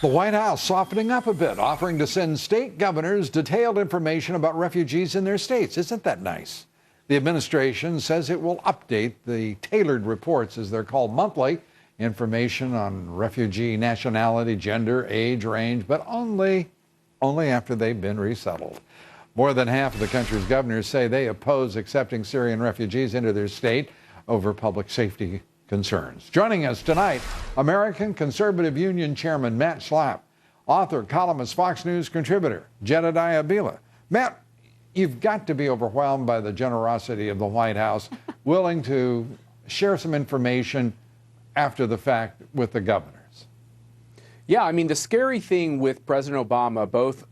The White House softening up a bit, offering to send state governors detailed information about refugees in their states. Isn't that nice? The administration says it will update the tailored reports, as they're called, monthly, information on refugee nationality, gender, age, range, but only after they've been resettled. More than half of the country's governors say they oppose accepting Syrian refugees into their state over public safety concerns. Joining us tonight, American Conservative Union Chairman Matt Schlapp, author, columnist, Fox News contributor Jedediah Bila. Matt, you've got to be overwhelmed by the generosity of the White House, willing to share some information after the fact with the governors. Yeah, I mean, the scary thing with President Obama, both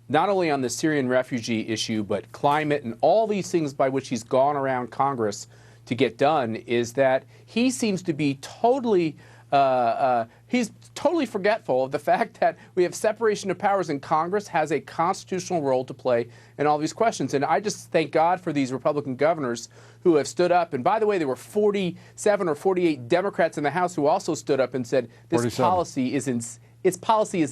not only on the Syrian refugee issue, but climate and all these things by which he's gone around Congress to get done, is that he seems to be totally forgetful of the fact that we have separation of powers and Congress has a constitutional role to play in all these questions. And I just thank God for these Republican governors who have stood up. And by the way, there were 47 or 48 Democrats in the House who also stood up and said this policy is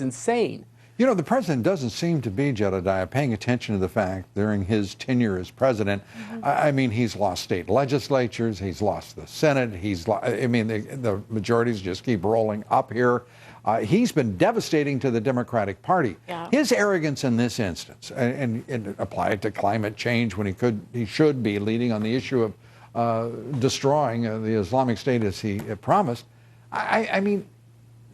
insane. You know, the president doesn't seem to be, Jedediah, paying attention to the fact during his tenure as president. I mean, he's lost state legislatures, he's lost the Senate, the majorities just keep rolling up here. He's been devastating to the Democratic Party. Yeah. His arrogance in this instance, and apply it to climate change when he should be leading on the issue of destroying the Islamic State as he promised. I mean,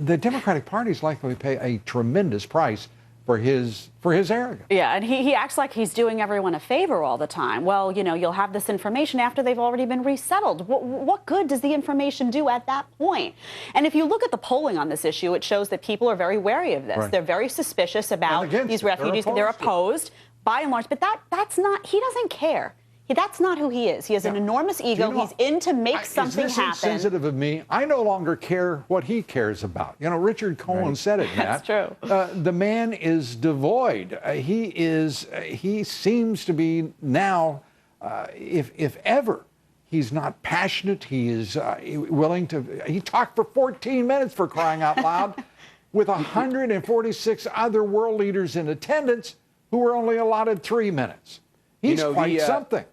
the Democratic Party is likely to pay a tremendous price for his arrogance. Yeah, and he acts like he's doing everyone a favor all the time. Well, you know, you'll have this information after they've already been resettled. What good does the information do at that point? And if you look at the polling on this issue, it shows that people are very wary of this. Right. They're very suspicious about these refugees. They're opposed by and large, but that's not, he doesn't care. That's not who he is. He has an enormous ego. He's in to make something happen. Is this insensitive of me? I no longer care what he cares about. You know, Richard Cohen said it, Matt. That's true. The man is devoid. He seems to be now, if ever, he's not passionate. He is willing to. He talked for 14 minutes, for crying out loud, with 146 other world leaders in attendance who were only allotted 3 minutes. He's quite something.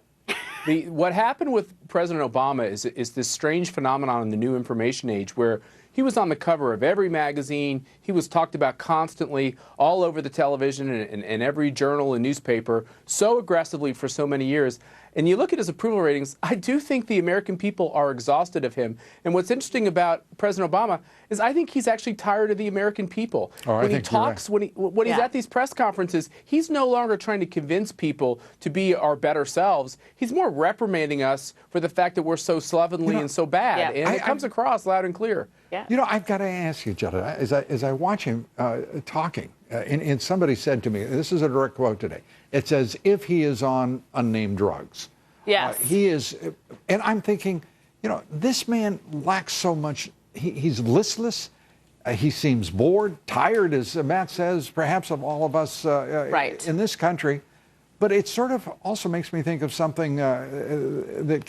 What happened with President Obama is this strange phenomenon in the new information age where he was on the cover of every magazine. He was talked about constantly all over the television and every journal and newspaper so aggressively for so many years. And you look at his approval ratings, I do think the American people are exhausted of him. And what's interesting about President Obama is I think he's actually tired of the American people. When he talks, when he's at these press conferences, he's no longer trying to convince people to be our better selves. He's more reprimanding us for the fact that we're so slovenly and so bad. And it comes across loud and clear. Yeah. You know, I've got to ask you, Jedediah, as I watch him talking, and somebody said to me, this is a direct quote today, it says, if he is on unnamed drugs. Yes. He is, and I'm thinking, you know, this man lacks so much. He's listless. He seems bored, tired, as Matt says, perhaps of all of us in this country. But it sort of also makes me think of something that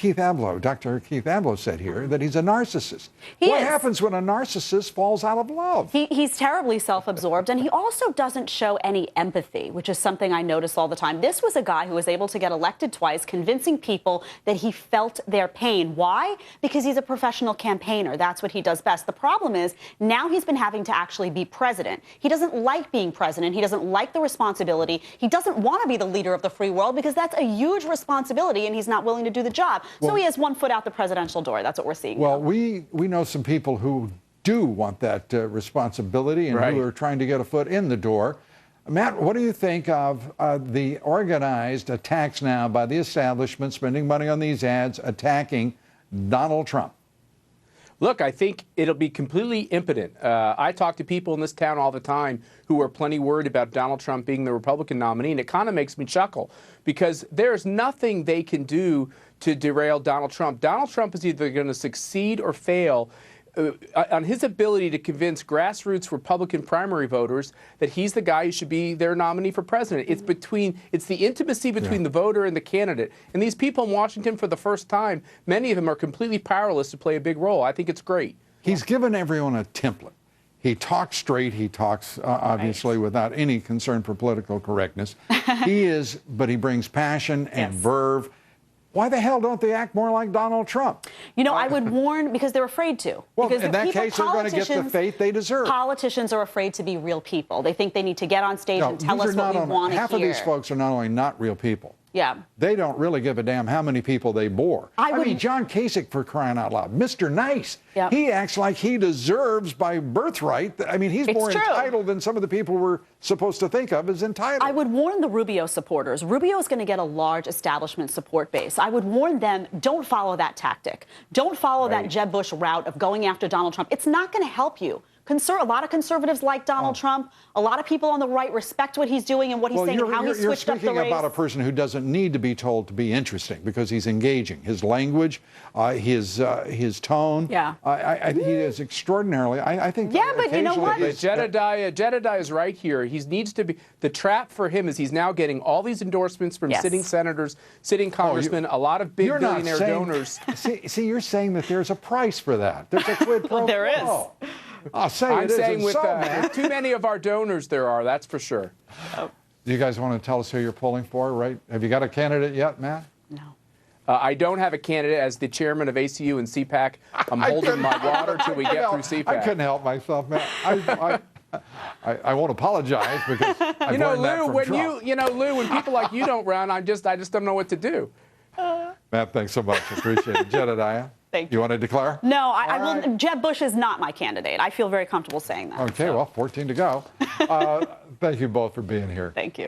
Dr. Keith Abloh said here, that he's a narcissist. What happens when a narcissist falls out of love? He's terribly self-absorbed, and he also doesn't show any empathy, which is something I notice all the time. This was a guy who was able to get elected twice, convincing people that he felt their pain. Why? Because he's a professional campaigner. That's what he does best. The problem is, now he's been having to actually be president. He doesn't like being president. He doesn't like the responsibility. He doesn't want to be the leader of the free world because that's a huge responsibility, and he's not willing to do the job. So he has one foot out the presidential door. That's what we're seeing. Well, now. we know some people who do want that responsibility and who are trying to get a foot in the door. Matt, what do you think of the organized attacks now by the establishment spending money on these ads attacking Donald Trump? Look, I think it'll be completely impotent. I talk to people in this town all the time who are plenty worried about Donald Trump being the Republican nominee, and it kind of makes me chuckle because there's nothing they can do to derail Donald Trump. Donald Trump is either going to succeed or fail on his ability to convince grassroots Republican primary voters that he's the guy who should be their nominee for president. It's the intimacy between the voter and the candidate. And these people in Washington for the first time, many of them are completely powerless to play a big role. I think it's great. He's given everyone a template. He talks straight. He talks, obviously, without any concern for political correctness. But he brings passion and verve. Why the hell don't they act more like Donald Trump? You know, I would warn, because they're afraid to. Well, because in that case, they're going to get the fate they deserve. Politicians are afraid to be real people. They think they need to get on stage and tell us what we want to hear. Half of these folks are not only not real people. Yeah. They don't really give a damn how many people they bore. I mean, John Kasich, for crying out loud, Mr. Nice. Yep. He acts like he deserves by birthright. I mean, he's more entitled than some of the people we're supposed to think of as entitled. I would warn the Rubio supporters. Rubio is going to get a large establishment support base. I would warn them, don't follow that tactic. Don't follow that Jeb Bush route of going after Donald Trump. It's not going to help you. A lot of conservatives like Donald Trump. A lot of people on the right respect what he's doing and what he's saying and how he switched up the race. You're speaking about a person who doesn't need to be told to be interesting because he's engaging. His language, his tone. Yeah. He is extraordinarily. I think. Yeah, but you know what? Jedediah is right here. He needs to be. The trap for him is he's now getting all these endorsements from sitting senators, sitting congressmen, a lot of big billionaire donors. See, you're saying that there's a price for that. There's a quid pro quo. There is. I'm saying with too many of our donors there are, that's for sure. Do you guys want to tell us who you're pulling for, right? Have you got a candidate yet, Matt? No. I don't have a candidate. As the chairman of ACU and CPAC, I'm holding my water till we get through CPAC. I couldn't help myself, Matt. I won't apologize because I've learned that from Trump. Lou, when people like you don't run, I just don't know what to do. Matt, thanks so much. Appreciate it. Jedediah? Thank you. You want to declare? No, I will. Jeb Bush is not my candidate. I feel very comfortable saying that. Okay, well, 14 to go. Thank you both for being here. Thank you.